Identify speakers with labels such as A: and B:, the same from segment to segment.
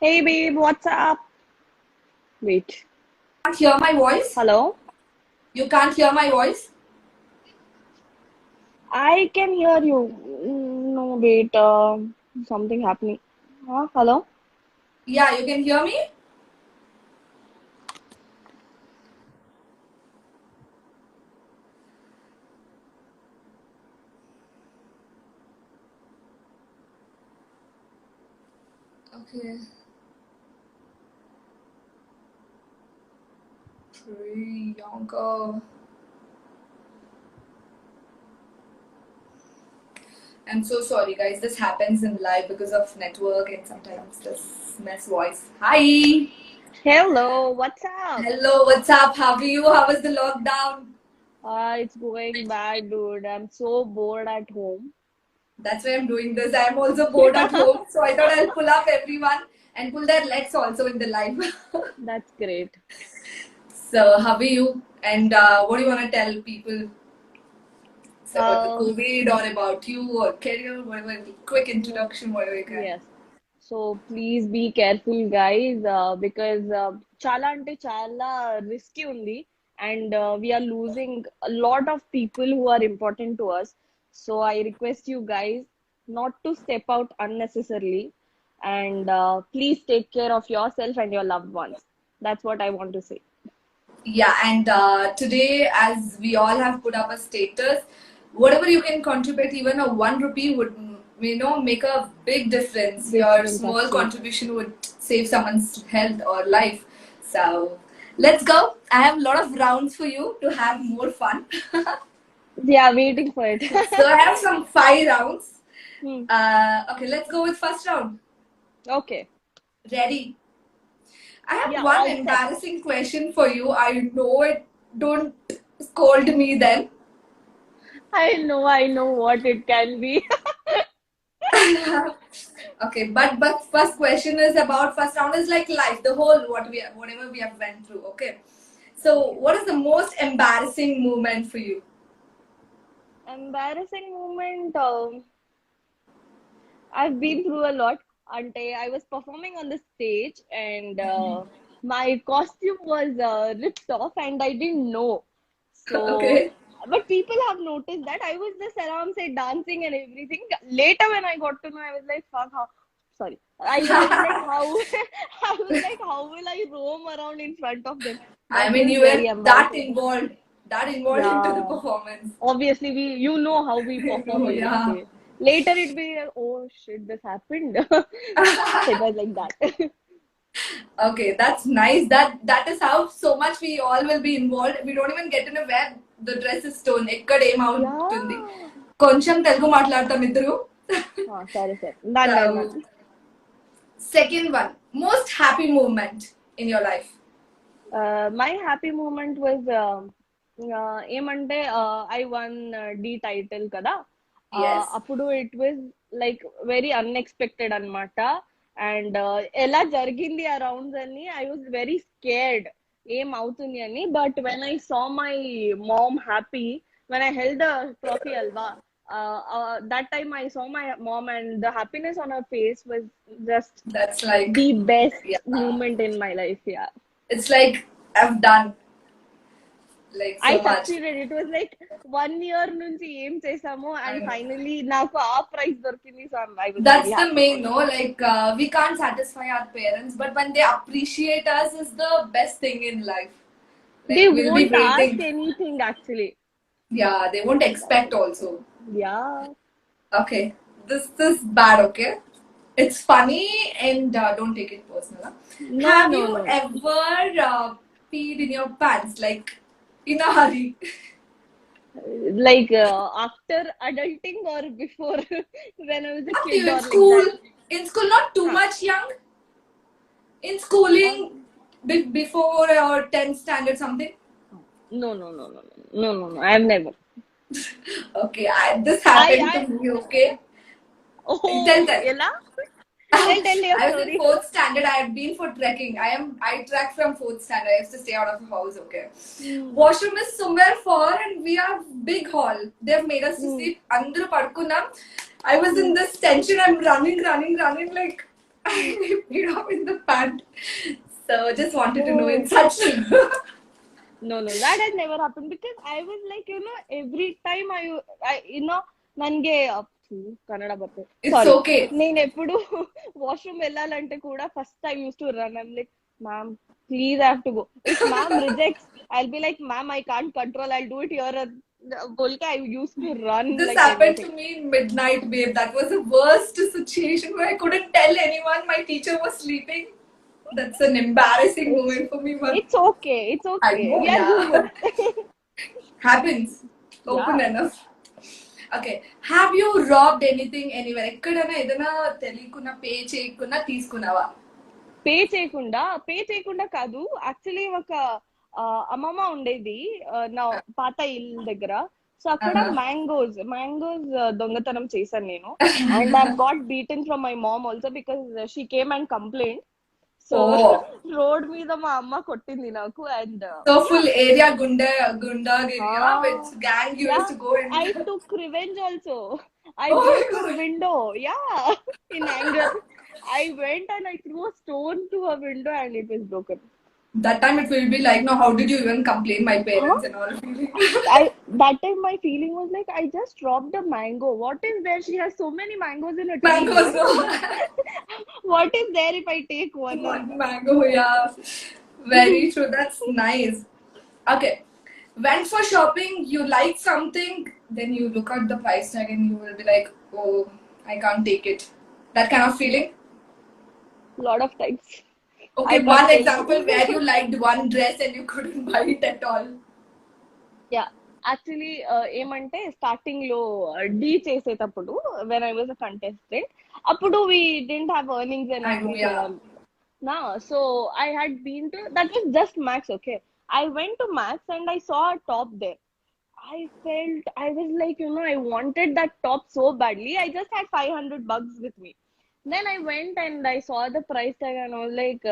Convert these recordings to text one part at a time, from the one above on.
A: Hey babe, what's up? Wait.
B: Can't hear my voice?
A: Hello?
B: You can't hear my voice?
A: I can hear you. No, wait. Something happening. Huh? Hello?
B: Yeah, you can hear me? Okay. Priyanka. I'm so sorry, guys. This happens in live because of network and sometimes this mess voice. Hi.
A: Hello, what's up?
B: Hello, what's up? How are you? How was the lockdown?
A: It's going bad, dude. I'm so bored at home.
B: That's why I'm doing this. I'm also bored at home, so I thought I'll pull up everyone and pull their legs also in the live.
A: That's great.
B: So, how are you? And what do you want to tell people? So about the
A: Um,
B: COVID or about you or career, whatever, quick
A: no,
B: introduction, whatever you can.
A: yes. So please be careful, guys, because చాలా అంటే చాలా risky ఉంది, and we are losing a lot of people who are important to us. So I request you guys not to step out unnecessarily, and please take care of yourself and your loved ones. That's what I want to say.
B: Yeah, and today, as we all have put up a status, whatever you can contribute, even a 1 rupee would, make a big difference. Your
A: Difference,
B: small
A: actually.
B: contribution would save someone's health or life. So let's go. I have a lot of rounds for you to have more fun.
A: Yeah, waiting for it.
B: So I have some 5 rounds.
A: Hmm.
B: Okay, let's go with first round.
A: Okay.
B: Ready? I have
A: Yeah,
B: one
A: all set.
B: embarrassing question for you. I know it. Don't scold me then.
A: I know what it can be.
B: Okay, but first question is about first round is like life, the whole whatever we have went through. Okay, so
A: Okay.
B: what is the most embarrassing moment for you?
A: Embarrassing moment. I've been through a lot. Ante, I was performing on the stage, and my costume was ripped off, and I didn't know. So,
B: Okay.
A: but people have noticed that I was just around, say, dancing and everything. Later, when I got to know, I was like, "Fuck, how?" Sorry, I was like, "How?" I was like, "How will I roam around in front of them?"
B: I
A: That
B: mean,
A: was
B: you
A: very
B: were
A: embarrassing.
B: that involved into the
A: Yeah,
B: performance.
A: obviously we you know how we perform
B: Oh
A: in that
B: yeah.
A: way. Later it be like, oh shit, this happened. It was like that.
B: Okay, that's nice. That is how so much we all will be involved. We don't even get to know where the dress is torn. ఎక్కడ ఏమవుతుంది
A: Yeah.
B: కొంచెం తెలుగు మాట్లాడతాం ఇద్దరు.
A: Sorry, sorry. Done, done,
B: So,
A: done.
B: second one, most happy moment in your life.
A: My happy moment was ఏమంటే I won D title కదా.
B: Yes.
A: అప్పుడు it was like very unexpected అన్నమాట. And ఎలా జరిగింది ఆ రౌండ్స్ అని I was very scared ఏం అవుతుంది అని. But when I saw my mom happy when I held the trophy Alva, that time I saw my mom and the happiness on her face was just
B: That's like,
A: the best
B: yeah,
A: moment in my life. Yeah.
B: it's like I've done like
A: I
B: so much.
A: succeeded. It was like 1 year నుంచి ఏం చేసామో
B: I
A: and
B: know.
A: finally నాకు ఆ praise దొరికింది. So I was very
B: That's the
A: happy.
B: main, no? Like, we can't satisfy our parents, but when they appreciate us, is the best thing in life. Like,
A: They
B: we'll be
A: won't ask
B: waiting.
A: anything actually.
B: Yeah, they won't
A: That's
B: expect
A: it.
B: also.
A: Yeah.
B: Okay, this is bad. Okay, it's funny and don't take it personal. Huh?
A: No,
B: Have
A: no,
B: you
A: no, no.
B: ever peed in your pants like in a hurry?
A: Like after adulting or before when I was a
B: Up to
A: kid
B: you in
A: or like
B: school.
A: that.
B: In school, not too
A: Huh.
B: much young. In schooling,
A: Um,
B: before or 10th standard something.
A: no, no, no, no, no, no, no, no. I've never.
B: Okay, this
A: I,
B: happened
A: I,
B: to me. Okay, tell
A: oh,
B: tell.
A: Ella? Tell your
B: I was in
A: story.
B: fourth standard. I had been for trekking. I trekked from fourth standard. I used to stay out of the house. Okay,
A: Hmm.
B: washroom is somewhere far, and we have big hall. They have made us to
A: Hmm.
B: sleep under padkunam. I was
A: Hmm.
B: in this tension. I'm running like. I peed off in the pant. So just wanted to know in
A: Oh.
B: such.
A: No, that has never happened because I was like, every time ನನಗೆ ಕನ್ನಡ ಬರ್ತದೆ
B: It's
A: sorry
B: okay.
A: నేను ఎప్పుడు washroom వెళ్ళాలంటే కూడా first I use to run I'm like ma'am please I have to go if ma'am rejects I'll be like ma'am I can't control I'll do it here बोल के I used to run
B: This
A: like
B: happened to
A: anything.
B: me in midnight, babe. That was the worst situation where I couldn't tell anyone my teacher was sleeping. That's an embarrassing
A: It's
B: moment for me, but
A: it's okay. It's
B: I
A: okay.
B: know,
A: We are
B: yeah.
A: human.
B: Happens. Open
A: Yeah.
B: enough. Okay. Have you robbed anything anywhere? ఎక్కడైనా ఏదైనా తెలియకున్నా pay చేయకున్నా తీసుకున్నావా?
A: Pay చేయకుండా కాదు actually ఒక అమ్మమ్మ ఉండేది నా పాత ఇల్లు దగ్గర సో అక్కడ మ్యాంగోస్ దొంగతనం చేశాను నేను and I got beaten from my mom also because she came and complaint so road మీద మా అమ్మ కొట్టింది నాకు and
B: So full area gunda area which gang you used to go and
A: I took revenge also. I
B: Oh
A: broke
B: my
A: her
B: God.
A: window. Yeah, in anger. I went and I threw a stone to her window and it was broken.
B: That time it will be like, no, how did you even complain my parents and all?
A: That time my feeling was like I just dropped a mango. What is there? She has so many mangoes in a tree.
B: Mangoes, no.
A: What is there if I take one?
B: One mango, yeah. Very true. That's nice. Okay. Went for shopping, you like something, then you look at the price tag and you will be like, oh, I can't take it. That kind of feeling?
A: Lot of times.
B: Okay,
A: I can't
B: one
A: take
B: example
A: it.
B: where you liked one dress and you couldn't buy it at all.
A: Yeah actually ఏమంటే starting లో డీ చేసేటప్పుడు when I was a contestant అప్పుడు we didn't have earnings and
B: Yeah.
A: నా so I had been to that was just Max okay I went to Max and I saw a top there I felt I was like, I wanted that top so badly. I just had $500 with me. Then I went and I saw the price tag and I was like,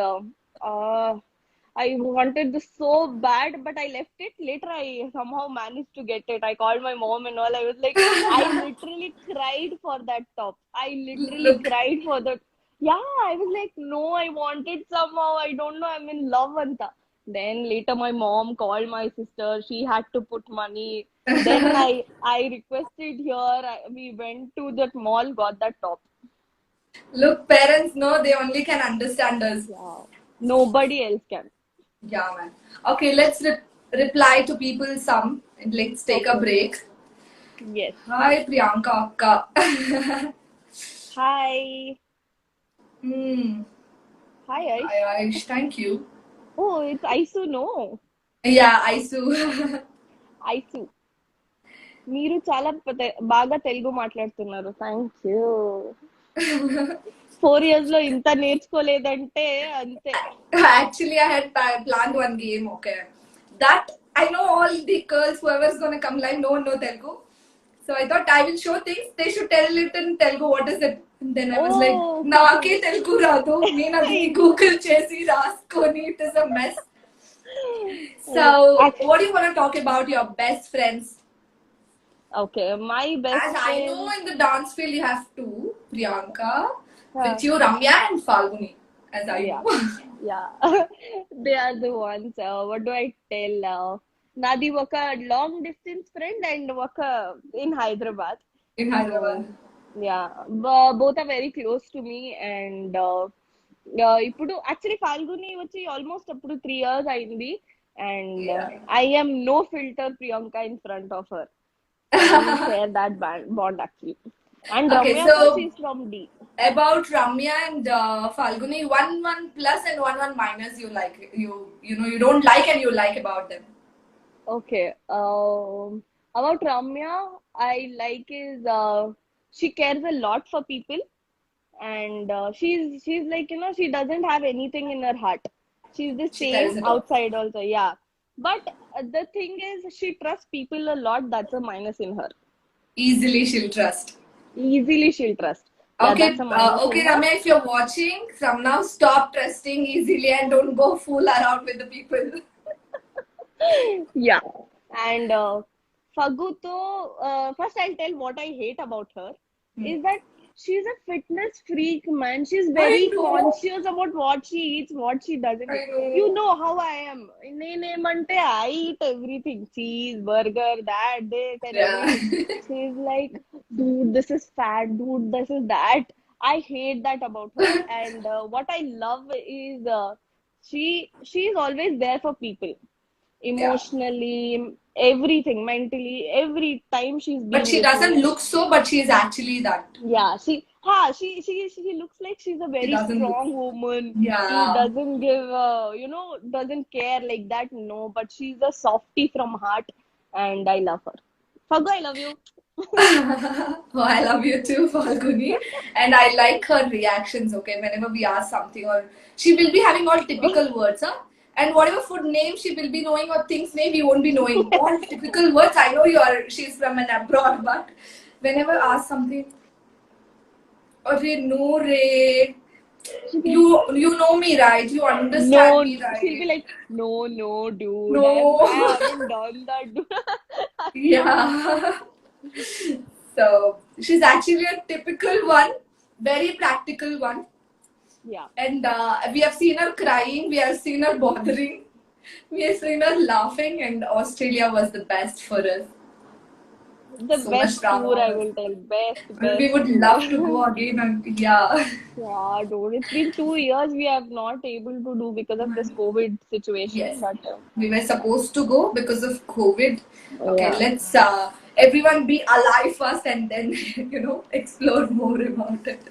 A: I wanted this so bad, but I left it. Later, I somehow managed to get it. I called my mom and all. I was like, I literally cried for that top. I literally
B: Look.
A: cried for that. Yeah, I was like, no, I want it somehow. I don't know. I'm in love, Anta. Then later, my mom called my sister. She had to put money. Then I requested here. We went to that mall, got that top.
B: Look, parents know they only can understand us.
A: Yeah, nobody else can.
B: Yeah, man. Okay, let's reply to people some and let's take a
A: Okay.
B: break.
A: Yes.
B: Hi, Priyanka Akka.
A: Hi.
B: Hmm.
A: Hi, Aish.
B: Hi, Aish. Thank you.
A: Oh, it's Aisu, no.
B: Yeah, Aisu.
A: Aisu. మీరు చాలా బాగా తెలుగు మాట్లాడుతున్నారు thank you 4 years లో ఇంత నేర్చుకోలేదంటే అంతే
B: Actually, I had planned one game, okay. That, I know all the girls, whoever's gonna come live, no one know Telugu. So I thought I will show things, they should tell it in Telugu, what is it? And then I was like, naake Telugu rado, nenu adi Google chesi raskoni, it is a mess. So, what do you want to talk about your best friends?
A: Okay, my best
B: As
A: friend.
B: I know in the dance field you have two, Priyanka, with you Ramya and Falguni, as I know.
A: Yeah. They are the ones. What do I tell? Nadi oka long distance friend and oka in Hyderabad.
B: In Hyderabad.
A: Yeah, both are very close to me and ఇప్పుడు actually ఫాల్గుని వచ్చి almost అప్పుడు 3 years అయింది and I am no filter Priyanka in front of her. We share that bond actually. And
B: Okay,
A: Ramya
B: so
A: she's from D.
B: about Ramya and Falguni, 1 plus and 1 minus you like, you know you don't like and you like about them.
A: Okay. About Ramya, I like is she cares a lot for people, and she's like she doesn't have anything in her heart. She's the
B: She cares
A: same
B: a lot.
A: outside also, yeah. But the thing is, she trusts people a lot. That's a minus in her.
B: Easily she'll trust.
A: Easily she'll trust. Yeah,
B: Okay,
A: that's a minus
B: okay,
A: in her.
B: Ramya, if you're watching, from now stop trusting easily and don't go fool around with the people.
A: Yeah. And Faguto, first I'll tell what I hate about her is that she's a fitness freak, man. She's
B: I
A: very
B: know.
A: conscious about what she eats, what she doesn't
B: I
A: eat. You
B: know.
A: know how I am. Nenamante, I eat everything. Cheese, burger, that, this, and
B: Yeah.
A: everything. She's like, dude, this is fat. Dude, this is that. I hate that about her. And what I love is she's always there for people,
B: Yeah.
A: emotionally, everything, mentally. Every time she's
B: But
A: been
B: she
A: with
B: doesn't
A: me,
B: look so, but she's actually that.
A: yeah, she looks like she's a
B: She
A: very
B: doesn't look.
A: strong woman. She
B: Yeah.
A: doesn't give, doesn't care like that. No, but she's a softie from heart, and I love her. Fagu, I love you.
B: Oh, I love you too, Falguni. And I like her reactions, okay, whenever we ask something, or she will be having all typical words, huh? And whatever food name she will be knowing or things name we won't be knowing. All typical words. I know she's from an abroad, but whenever ask something, Arre no re.
A: She'll be like,
B: You know me, right? You understand
A: no,
B: me,
A: she'll be
B: right?
A: like, no, no, dude, I
B: No.
A: haven't done that, dude.
B: Yeah. So she's actually a typical one, very practical one.
A: Yeah,
B: And we have seen her crying, we have seen her bothering, we have seen her laughing, and Australia was the best for us.
A: the
B: So much
A: best tour,
B: drama
A: I
B: was.
A: will tell. Best,
B: We
A: best
B: would love to
A: tour.
B: go again, and yeah.
A: Yeah, dude, it's been 2 years we have not able to do because of this COVID situation,
B: Yes,
A: but
B: we were supposed to go because of COVID. Okay,
A: yeah.
B: let's everyone be alive first, and then explore more about it.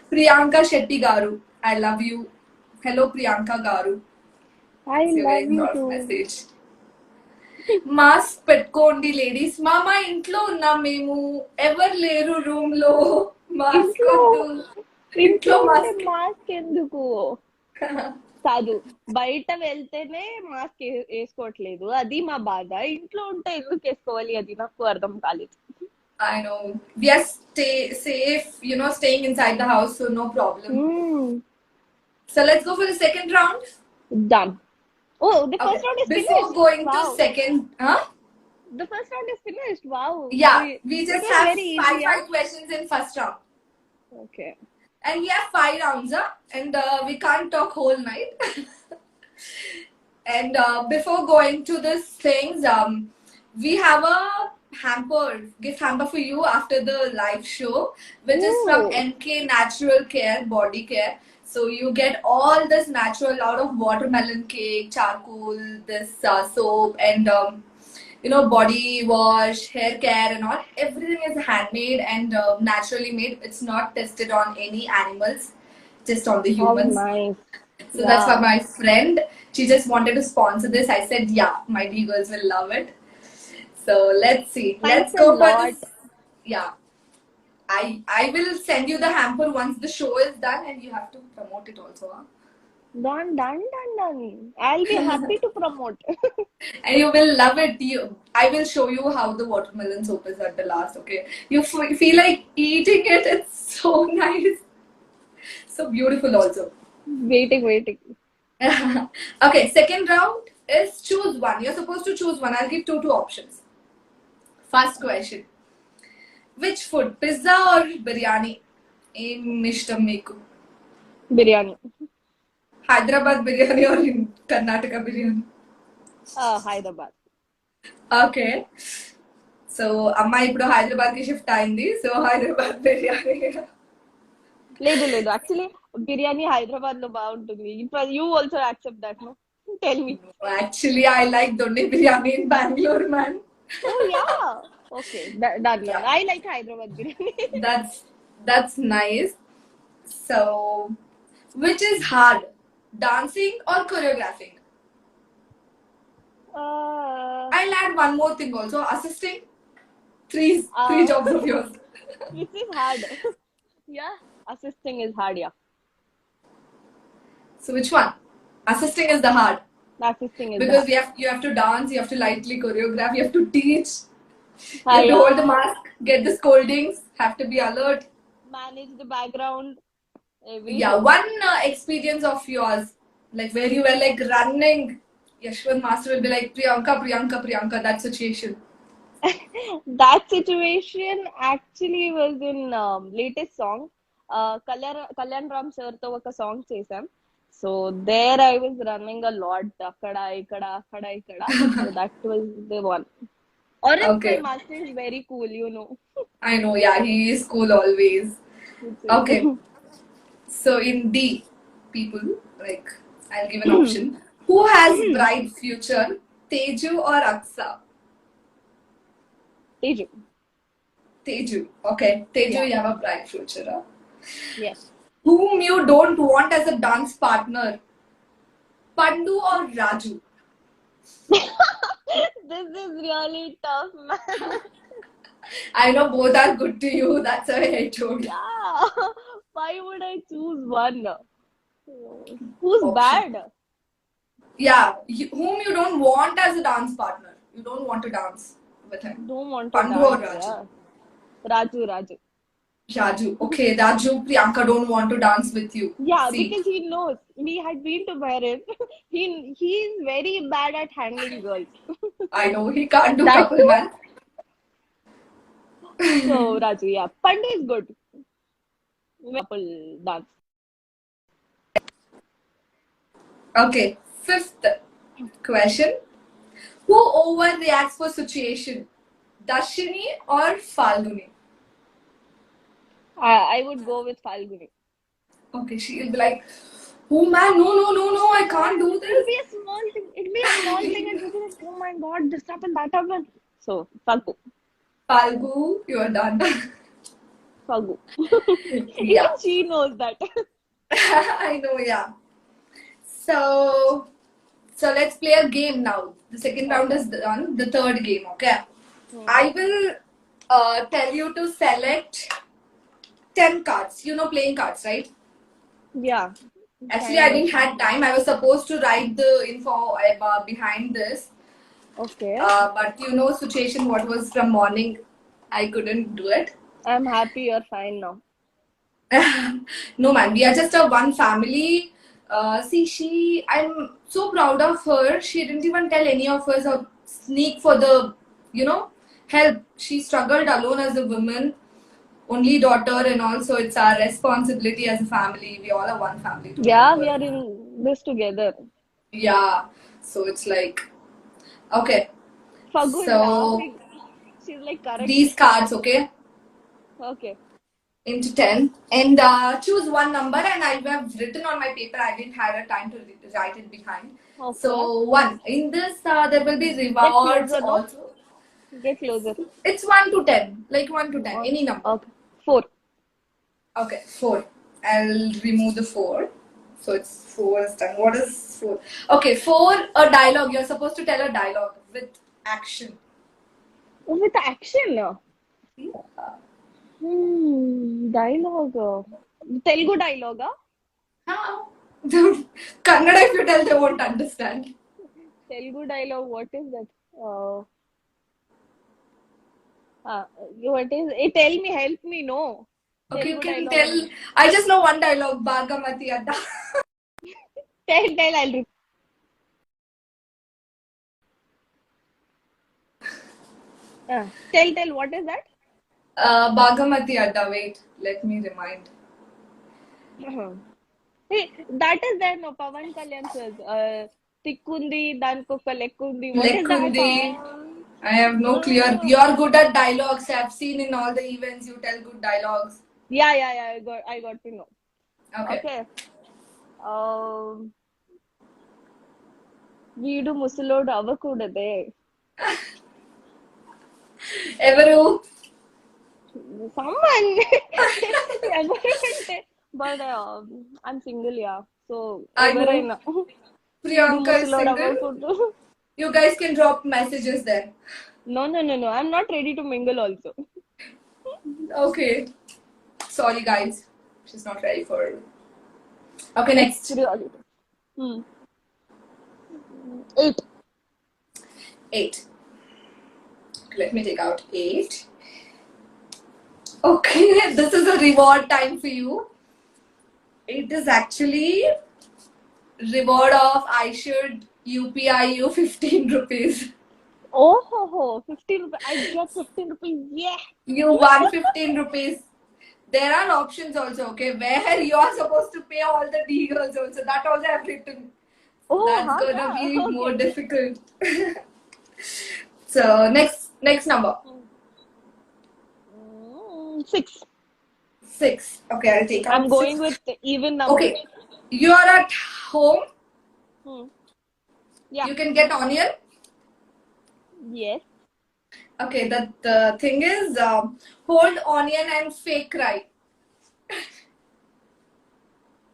B: Priyanka Shetty Garu, I love you. Hello, Priyanka Garu.
A: I
B: It's a very
A: love you
B: short
A: too.
B: message. Mask పెట్టుకోండి ladies మామ ఇంట్లో ఉన్నాం మేము ఎవరు లేరు room లో mask
A: ఇంట్లో
B: వద్దు
A: ఇంట్లో
B: ఇంట్లో
A: ఉంటే
B: మాస్క్
A: మాస్క్ ఎందుకు? కాదు, బయట వెళ్తేనే మాస్క్ వేసుకోవట్లేదు, అది మా బాధ. ఇంట్లో ఉంటే ఎందుకు వేసుకోవాలి, అది నాకు అర్థం కాలేదు.
B: I know we are safe, staying inside the house, so no problem. So let's go for the second round.
A: Done. Oh, the
B: Okay,
A: first round is
B: before
A: finished.
B: going to
A: Wow.
B: second,
A: The first round is finished. Wow.
B: yeah, we
A: It
B: just
A: was
B: have
A: very easy,
B: five questions in first round.
A: Okay.
B: And we have 5 rounds, and we can't talk whole night. And before going to these things, we have a gift hamper for you after the live show, which is from
A: Ooh.
B: NK Natural Care Body Care. So you get all this natural out of watermelon cake, charcoal, this soap, and body wash, hair care, and all. Everything is handmade and naturally made. It's not tested on any animals, just on the
A: How
B: humans.
A: nice.
B: So that's why
A: Yeah.
B: my friend, she just wanted to sponsor this. I said, yeah, my D girls will love it. So let's see.
A: Thanks
B: Let's
A: a
B: go for
A: lot.
B: this. Yeah. I will send you the hamper once the show is done, and you have to promote it also. Huh?
A: Done, done, done, done. I'll be happy to promote.
B: And you will love it. I will show you how the watermelon soap is at the last. Okay, you feel like eating it. It's so nice, so beautiful also.
A: Waiting.
B: Okay, second round is choose one. You're supposed to choose one. I'll give two options. First question: which food, pizza or biryani? Em ishtam meeku?
A: Biryani.
B: Hyderabad biryani or in Karnataka biryani?
A: Hyderabad.
B: Okay. So అమ్మ ఇప్పుడు హైదరాబాద్ కి shift అయింది, so Hyderabad biryani.
A: లేదు actually biryani Hyderabad లో బాగుంటుంది. You also accept that, no? Tell me.
B: Actually, I like Dondi biryani in Bangalore, man.
A: Oh yeah. Okay, done.
B: Yeah.
A: I like Hyderabad biryani.
B: That's nice. So, which is hard, dancing or choreographing? I'll add one more thing also, assisting. Three jobs of yours.
A: Which is hard. Yeah, assisting is hard, yeah.
B: So which one? Assisting is the hard.
A: Assisting is
B: Because
A: hard.
B: you have to dance, you have to lightly choreograph, you have to teach, you have to
A: Yeah.
B: hold the mask, get the scoldings, have to be alert.
A: Manage the background. Everything.
B: Yeah, one experience of yours, like where you were like running, Yashwant Master will be like, Priyanka, that situation.
A: That situation actually was in latest song. Kalyan Ram sir తో ఒక song చేసాం. So there I was running a lot. అక్కడ ఇక్కడ అక్కడ ఇక్కడ. So that was the one. Orange my
B: Okay.
A: master is very cool, you know.
B: I know, yeah, he is cool always. Okay. So in D, people, like, I'll give an option. Who has bright future, Teju or Aksa?
A: Teju.
B: Teju. Okay. Teju,
A: Yeah.
B: you have a bright future. Huh?
A: Yes.
B: Whom you don't want as a dance partner, Pandu or Raju?
A: This is really tough, man.
B: I know both are good to you. That's why I told you.
A: Yeah. Why would I choose one? Who's
B: Option.
A: bad?
B: Yeah, whom you don't want as a dance partner. You don't want to dance with him.
A: Don't want to
B: Pandu or
A: dance.
B: Raju?
A: Yeah. Raju.
B: Raju. Okay, Raju, Priyanka don't want to dance with you.
A: Yeah,
B: See,
A: because he knows. We had been to marriage. He's very bad at handling girls.
B: I know he can't do
A: That
B: couple
A: too.
B: dance.
A: So Raju, yeah. Pandu is good. Couple dance.
B: Okay, fifth question. Who overreacts for situation? Darshini or Falguni?
A: I would go with Falguni.
B: Okay, she'll be like, oh man, no, I can't do
A: It'll
B: this.
A: be a small thing. It'll be a small thing, and you'll be like, oh my god, this happened, that happened. So Falgu.
B: Falgu, you are done.
A: Falgu.
B: Yeah.
A: Even she knows that.
B: I know, yeah. So let's play a game now. The second round is done. The third game, okay? I will tell you to select 10 cards. You know playing cards, right?
A: Yeah.
B: Actually, I didn't have time. I was supposed to write the info behind this.
A: Okay.
B: But you know, situation what was from morning, I couldn't do it.
A: I'm happy you're fine now.
B: No man, we are just a one family. See, I'm so proud of her. She didn't even tell any of us or sneak for the, help. She struggled alone as a woman, only daughter, and also it's our responsibility as a family. We all are one family. To
A: Yeah,
B: help
A: we
B: her.
A: are in this together.
B: Yeah, so it's like, okay.
A: Falgu is
B: So
A: laughing. She's like, correct.
B: these cards, okay,
A: Okay.
B: into 10, and choose one number, and I have written on my paper. I didn't have a time to write it behind.
A: Okay.
B: So one in this, there will be rewards
A: closer, no?
B: also.
A: Get closer.
B: It's 1 to 10, like 1 to 10, any number.
A: Okay. 4.
B: Okay, 4. I'll remove the 4. So it's 4 is done. What is 4? Okay, 4, a dialogue. You're supposed to tell a dialogue with action.
A: With action. Dialogue. Telugu dialogue.
B: Kannada, if you tell, they won't understand.
A: Telugu dialogue. What is that? What is? Tell me. Help me. No.
B: Okay, you
A: Telugu
B: can
A: dialogue.
B: tell. I just know one dialogue. Bhagamati Adda.
A: Tell. I'll repeat. Tell. What is that?
B: Bhagamati Adda. Wait, let me remind.
A: Hey, that is there. No, Pawan Kalyan says. Tikkundi, dankoka lekkundi. What is
B: Lekkundi.
A: that?
B: I have no clear. You're good at dialogues. I've seen in all the events you tell good dialogues.
A: Yeah. I got to know.
B: Okay.
A: వీడు ముసలోడు అవ్వకూడదే.
B: ఎవరు?
A: Someone. But I'm single, yeah. So
B: I know.
A: ఎవరైనా
B: Priyanka is
A: ముసలోడు
B: single.
A: అవ్వకూడదు.
B: You guys can drop messages there.
A: No. I'm not ready to mingle also.
B: Okay. Sorry, guys. She's not ready for it. Okay, next.
A: 8.
B: 8. Let me take out 8. Okay, this is a reward time for you. It is actually reward of I should UPI you 15 rupees.
A: Oh, 15 rupees. I get 15 rupees. Yeah.
B: You won 15 rupees. There are options also, okay, where you are supposed to pay all the deals also. That also I've written.
A: Oh,
B: That's gonna be
A: huh?
B: more
A: Okay.
B: difficult. So next number.
A: 6.
B: 6. Okay, I'll take
A: I'm
B: out
A: going
B: 6.
A: with even numbers.
B: Okay. You are at home.
A: Hmm. Yeah.
B: You can get onion.
A: Yes.
B: Okay, the thing is, hold onion and fake cry.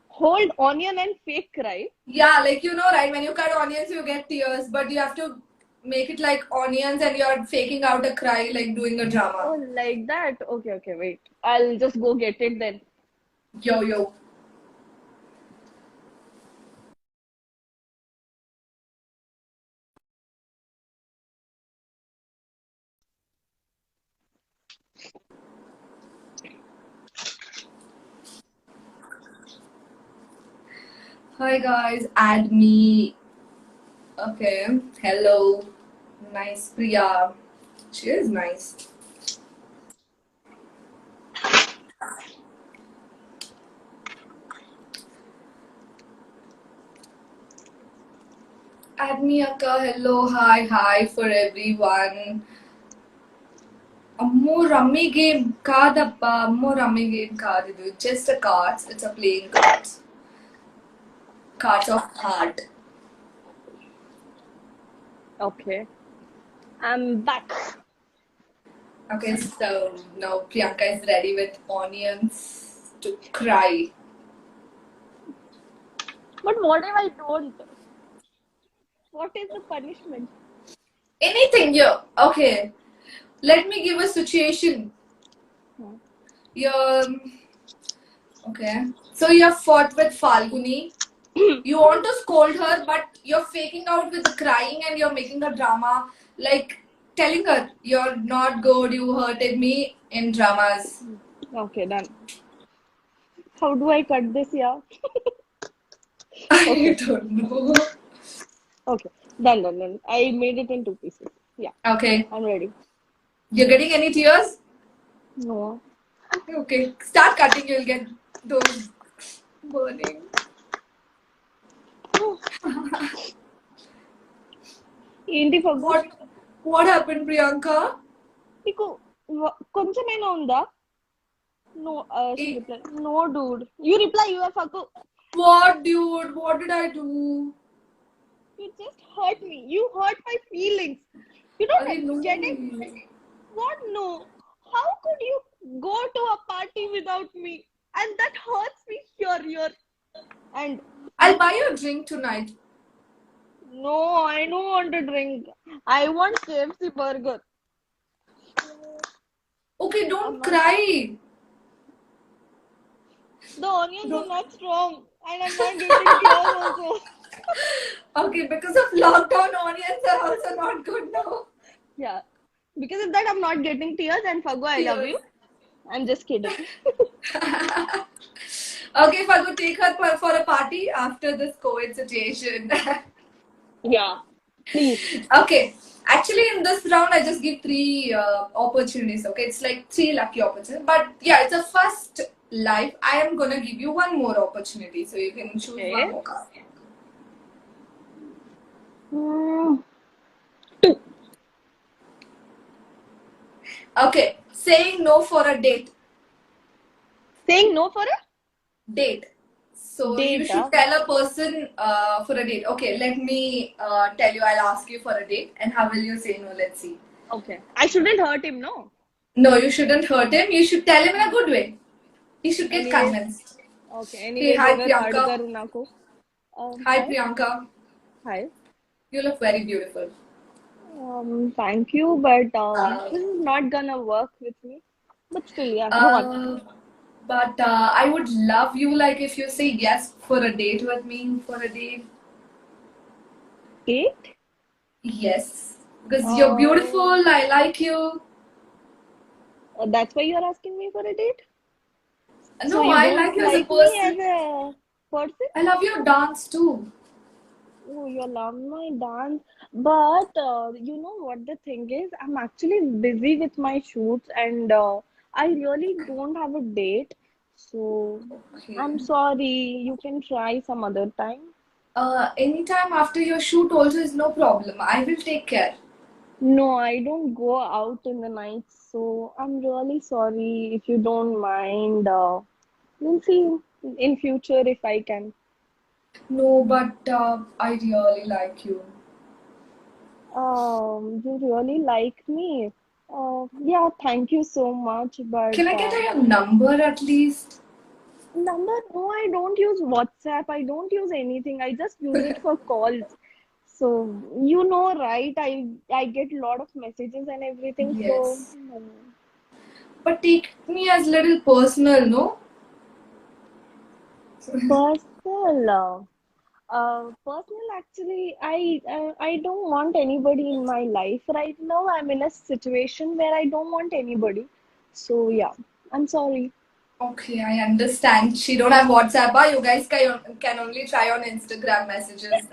A: Hold onion and fake cry.
B: Yeah, like right? When you cut onions, you get tears, but you have to make it like onions and you're faking out a cry, like doing a drama.
A: Oh, like that. Okay, wait. I'll just go get it then.
B: Yo, yo. Hi guys, add me. Okay, hello. Nice, Priya. She is nice. Add me, Akka. Hello, hi for everyone. Ammo rummy game kaadappa. Ammo rummy game kaadidu. Just a cards. It's a playing cards. Cards of heart.
A: Okay. I'm back.
B: Okay, so now Priyanka is ready with onions to cry.
A: But what if I don't? What is the punishment?
B: Anything here. Okay. Let me give a situation. You're okay. So you have fought with Falguni. You want to scold her, but you're faking out with the crying and you're making a drama, like telling her you're not good, you hurted me in dramas.
A: Okay, done. How do I cut this here?
B: I
A: Okay.
B: don't know.
A: Okay. Done. I made it in 2 pieces. Yeah.
B: Okay.
A: I'm ready.
B: You're getting any tears?
A: No.
B: Okay. Start cutting, you'll get those burning.
A: ఏంటి ఫగ్గు
B: What happened, Priyanka?
A: నీకు కొంచెమైనా ఉందా no she replied no dude you reply you are ఫగ్గు
B: What, dude? What did I do?
A: you just hurt me you hurt my feelings you don't
B: No.
A: get it what no how could you go to a party without me and that hurts me here and
B: I'll buy you a drink tonight.
A: no I don't want to drink I want KFC burger
B: Okay, don't cry.
A: The onions are not strong and I'm not getting tears also.
B: Okay, because of lockdown, onions are also not good now.
A: Yeah. Because of that, I'm not getting tears and Fagu, I love you. I'm just kidding.
B: Okay, Fagu, take her for a party after this COVID situation.
A: Yeah. Please.
B: Okay. Actually, in this round, I just give 3 opportunities. Okay, it's like 3 lucky opportunities. But yeah, it's a first life. I am gonna give you 1 more opportunity, so you can choose 1 more card.
A: 2.
B: Okay, saying no for a date.
A: Saying no for a
B: date. So
A: date,
B: you should tell a person for a date. Okay, let me tell you. I'll ask you for a date, and how will you say no? Let's see.
A: Okay. I shouldn't hurt him, no?
B: No, you shouldn't hurt him. You should tell him in a good way. He should get convinced.
A: Okay. Anyway,
B: hi Priyanka. Hi Priyanka.
A: Hi.
B: You look very beautiful.
A: Thank you, but this is not gonna work with me. But still, yeah, go on.
B: But I would love you, like, if you say yes for a date with me for a date.
A: Date?
B: Yes, because you're beautiful. I like you.
A: That's why you're asking me for a date?
B: No, so I like you as a person.
A: Me as a person?
B: I love your dance too.
A: Oh, you love my dance. But you know what the thing is? I'm actually busy with my shoots and I really don't have a date. So
B: Okay.
A: I'm sorry. You can try some other time.
B: Anytime after your shoot also is no problem. I will take care.
A: No, I don't go out in the night. So I'm really sorry if you don't mind. We'll see in future if I can.
B: No, but I really like you.
A: You really like me. Yeah, thank you so much. But
B: Can I get your number at least?
A: number, no, I don't use WhatsApp. I don't use anything. I just use it for calls. So you know, right? I get a lot of messages and everything. So
B: Yes. But take me as little personal, no?
A: personal. Personal. Actually, I don't want anybody in my life right now. I'm in a situation where I don't want anybody. So yeah, I'm sorry.
B: Okay, I understand. She don't have WhatsApp. You guys can only try on Instagram messages.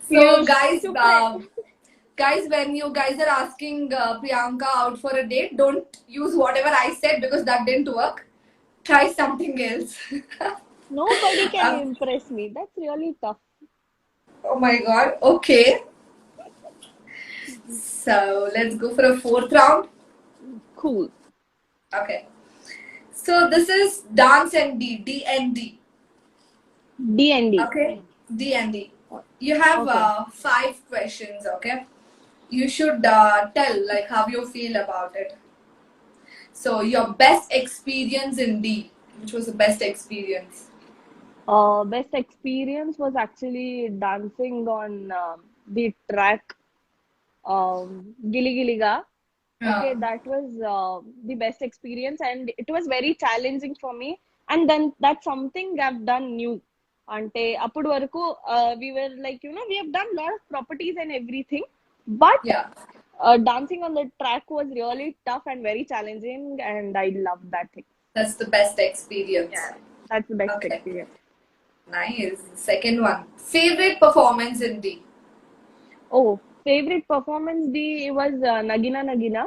B: So
A: Piyush,
B: guys,
A: chup re.
B: when you guys are asking Priyanka out for a date, don't use whatever I said because that didn't work. Try something else.
A: Nobody can
B: Um,
A: impress me. That's really tough.
B: oh my god. Okay. So let's go for a fourth round.
A: Cool.
B: Okay. So this is dance and D and D.
A: D and D.
B: Okay. D and D. You have
A: Okay.
B: five questions. Okay. You should tell like how you feel about it. So your best experience in D, which was the best experience?
A: Best experience was actually dancing on the track Gili Giliga. Okay,
B: Yeah.
A: that was the best experience, and it was very challenging for me. And then that's something I've done new. అంటే అప్పుడు వరకు we were like, we have done a lot of properties and everything, but
B: Yeah.
A: dancing on the track was really tough and very challenging, and I loved that thing.
B: That's the best experience.
A: Yeah, that's the best
B: Okay.
A: experience.
B: Nice. Second one. Favorite performance in D.
A: Oh, favorite performance D was Nagina Nagina.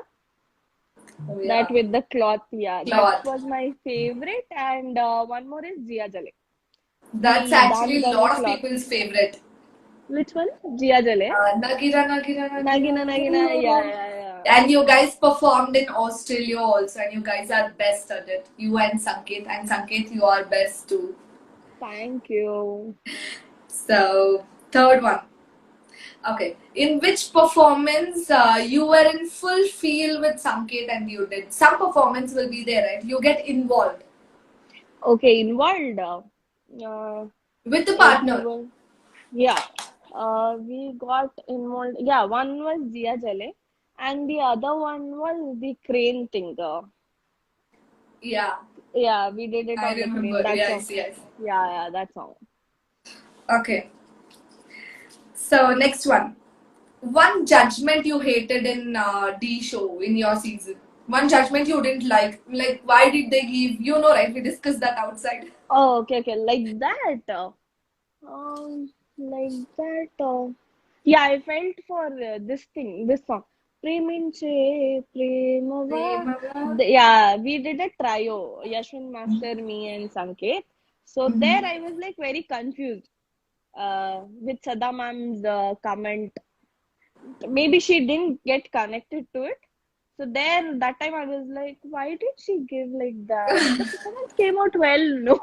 B: Oh
A: That
B: yeah.
A: with the cloth, yeah, that
B: Cloth.
A: was my favorite. And one more is Jia Jale.
B: That's
A: We
B: actually
A: danced
B: a
A: on the
B: lot of
A: cloth.
B: people's favorite.
A: Which one? Jia Jale.
B: Nagira, Nagira, Nagira,
A: Nagina Nagina. Yeah,
B: Nagira.
A: yeah, yeah.
B: And you guys performed in Australia also, and you guys are best at it. You and Sanket, you are best too.
A: Thank you.
B: So, third one. Okay. In which performance you were in full feel with Sanket and you did? Some performance will be there, right? You get involved
A: Okay, in world,
B: with the
A: it
B: partner.
A: was, yeah. We got involved. Yeah, one was Jia Jale, and the other one was the crane thing.
B: Yeah,
A: Yeah, we did it
B: I
A: on the crane.
B: remember.
A: That song.
B: Yes, yes.
A: Yeah, yeah, that song.
B: Okay. So, next one. One judgment you hated in D show in your season. One judgment you didn't like. Like, why did they give? You know, right? We discussed that outside.
A: Oh, okay, okay, like that. Like that. Yeah, I felt for this thing, this song. Preminche Premava.
B: Premava.
A: Yeah, we did a trio. Yashwant Master, me, and Sanket. So there,
B: Mhm.
A: I was like very confused with Sada ma'am's comment. Maybe she didn't get connected to it. So there, that time I was like, why did she give like that? The performance came out well, no?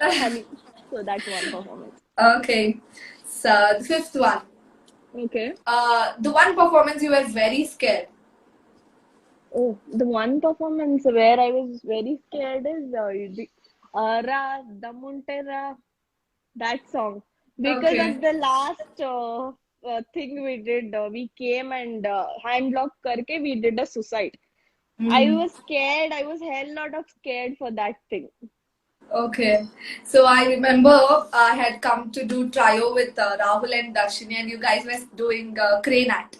A: Honey. So that's one performance.
B: Okay. So, the fifth one.
A: Okay.
B: The one performance you were very scared.
A: Oh, the one performance where I was very scared is Ra Damuntera, that song. Because
B: Okay.
A: at the last thing we did, we came and hand lock karke, we did a suicide. I
B: Hmm.
A: was scared. I was hell lot of scared for that thing.
B: Okay. So I remember I had come to do trio with Rahul and Darshini, and you guys were doing crane act.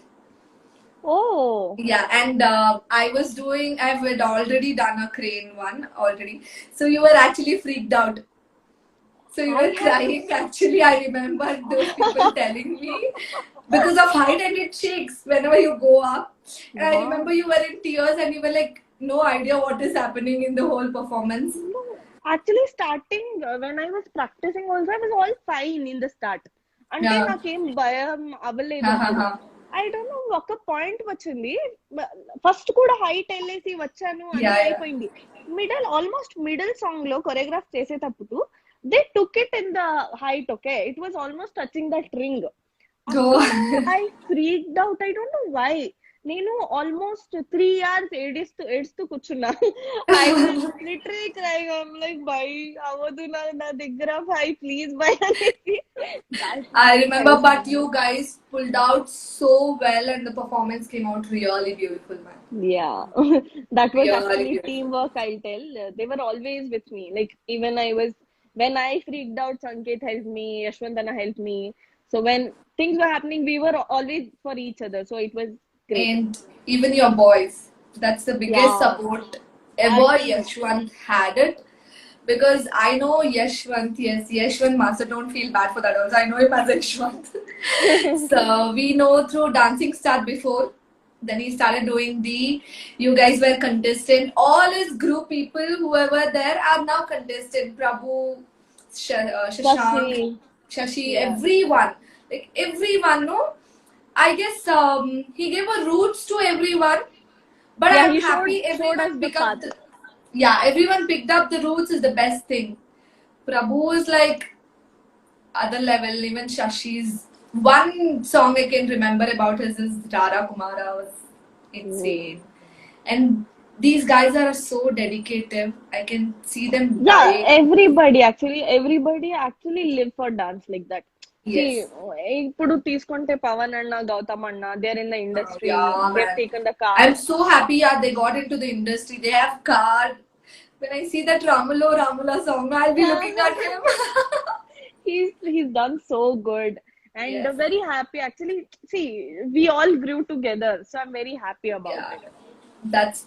A: Oh,
B: Yeah, and I had already done a crane one already. So you were actually freaked out. So you
A: I
B: were
A: had to.
B: crying. Actually, I remember those people telling me because of height and it shakes whenever you go up. And I remember
A: Wow.
B: you were in tears and you were like, no idea what is happening in the whole performance.
A: No, actually, starting when I was practicing, also I was all fine in the start. అంటే
B: Yeah.
A: నాకేం భయం అవ్వలేదు
B: Ha ha
A: అప్పుడు.
B: ha.
A: I don't know ఒక point వచ్చింది. First కూడా height వెళ్ళేసి వచ్చాను అన్ని
B: Yeah, yeah.
A: అయిపోయింది. ఆల్మోస్ట్ మిడిల్ సాంగ్ లో కొరియోగ్రాఫ్ చేసేటప్పుడు they took it in the height. Okay, it was almost touching that ring.
B: Oh.
A: అప్పుడు I freaked out. I don't know why. నేను ఆల్మోస్ట్ 3 hours ఏడుస్తూ కూర్చున్నా. I was literally crying. I'm like bye అవ్వదు నా దగ్గర bye please bye అనేసి. That
B: I
A: night I
B: remember,
A: was
B: but you
A: crying.
B: guys pulled out so well and the performance came out really beautiful, man.
A: Yeah, that was
B: Really
A: actually
B: beautiful.
A: teamwork, I'll tell. They were always with me. Like, even when I freaked out, Sanket helped me, Yashwantana helped me. So when things were happening, we were always for each other. So it was great.
B: And even your boys. That's the biggest
A: Yeah,
B: support
A: that
B: ever
A: too.
B: Yashwant had it. Because I know Yashwant, yes, Yashwant Master, don't feel bad for that also. I know him as Yashwant. So we know through Dancing Star before. Then he started doing the, you guys were contestant. All his group people, whoever there, are now contestant. Prabhu, Shashank,
A: Shashi,
B: Shashi,
A: yeah.
B: everyone. Like everyone, no? I guess he gave a roots to everyone, but
A: Yeah,
B: I'm
A: he
B: happy
A: showed us
B: everyone
A: the
B: pick up
A: path.
B: the, yeah, everyone picked up the roots is the best thing. Prabhu is like other level, even Shashi's one song I can remember about his is Rara Kumara was
A: Hmm.
B: insane. And these guys are so dedicated. I can see them
A: Yeah,
B: dying.
A: everybody actually live for dance like that. See,
B: Yes.
A: ఇప్పుడు తీసుకుంటే పవన్ అన్న గౌతమ్ అన్న they are in the industry,
B: Yeah,
A: they
B: man.
A: Taken the
B: I'm
A: card.
B: so happy yeah, they got into the industry. They have card. When I see that Ramulo Ramula song, I'll be looking at him.
A: He's done so good and
B: Yes.
A: very happy. Actually, see, we all grew together, so I'm very happy about
B: Yeah.
A: it.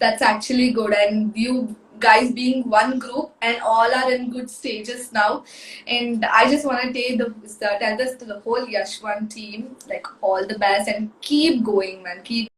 B: That's actually good. And you guys being one group and all are in good stages now. And I just want to tell this to the whole Yashwan team, like all the best and keep going, man. Keep